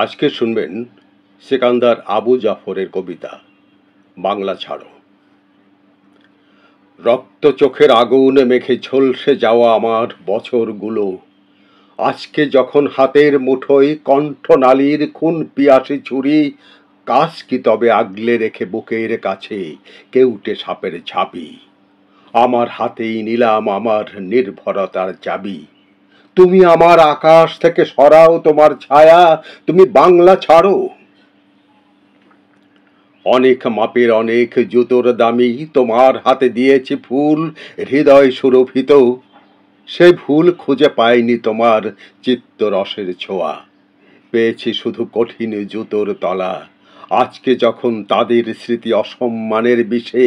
আজকে শুনবেন সিকান্দার আবু জাফরের কবিতা বাংলা ছাড়ো। রক্ত চোখের আগুন মেখে ঝলসে যাওয়া আমার বছরগুলো আজকে যখন হাতের মুঠোয় কণ্ঠনালীর খুন পিয়াসী ছুরি, কাজ কি তবে আগলে রেখে বুকের কাছে কেউটে সাপের ঝাঁপি। আমার হাতেই নিলাম আমার নির্ভরতার চাবি। তুমি আমার আকাশ থেকে সরাও তোমার ছায়া, তুমি বাংলা ছাড়ো। অনেক মাপের অনেক জুতোর দামি তোমার হাতে দিয়েছি ফুল হৃদয় সুরভিত, সে ভুল খুঁজে পাইনি তোমার চিত্তরসের ছোঁয়া, পেয়েছি শুধু কঠিন জুতোর তলা। আজকে যখন তাদের স্মৃতি অসম্মানের বিষে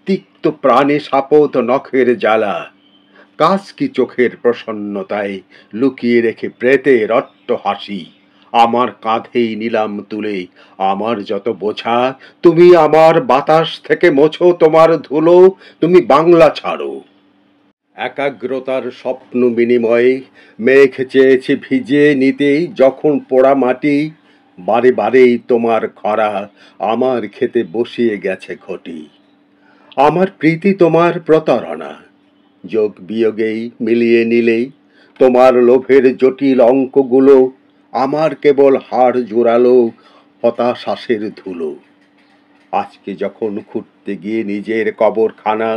তিক্ত প্রাণে শাপত নখের জ্বালা, কাজ কি চোখের প্রসন্নতায় লুকিয়ে রেখে প্রেতের রট্ট হাসি। আমার কাঁধেই নিলাম তুলে আমার যত বোঝা, তুমি আমার বাতাস থেকে মোছো তোমার ধুলো, তুমি বাংলা ছাড়ো। একাগ্রতার স্বপ্ন বিনিময়ে মেঘ চেয়েছি ভিজিয়ে নিতে যখন পোড়া মাটি, বারে বারেই তোমার খরা আমার খেতে বসিয়ে গেছে ঘটি। আমার প্রীতি তোমার প্রতারণা, যোগ বিয়োগেই মিলিয়ে নিলেই তোমার লোভের জটিল অঙ্কগুলো আমার কেবল হাড় জোড়ালো হতাশ্বাসের ধুলো। আজকে যখন খুঁড়তে গিয়ে নিজের কবরখানা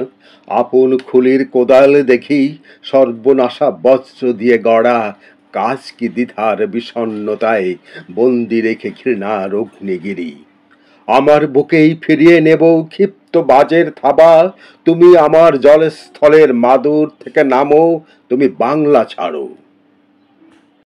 আপন খুলির কোদাল দেখি সর্বনাশা বজ্র দিয়ে গড়া, কাজ কি দ্বিধার বিষণ্ণতায় বন্দি রেখে ঘৃণার অগ্নিগিরি। আমার বুকেই ফিরিয়ে নেব ক্ষিপ্ত বাজের থাবা, তুমি আমার জলস্থলের মাদুর থেকে নামো, তুমি বাংলা ছাড়ো।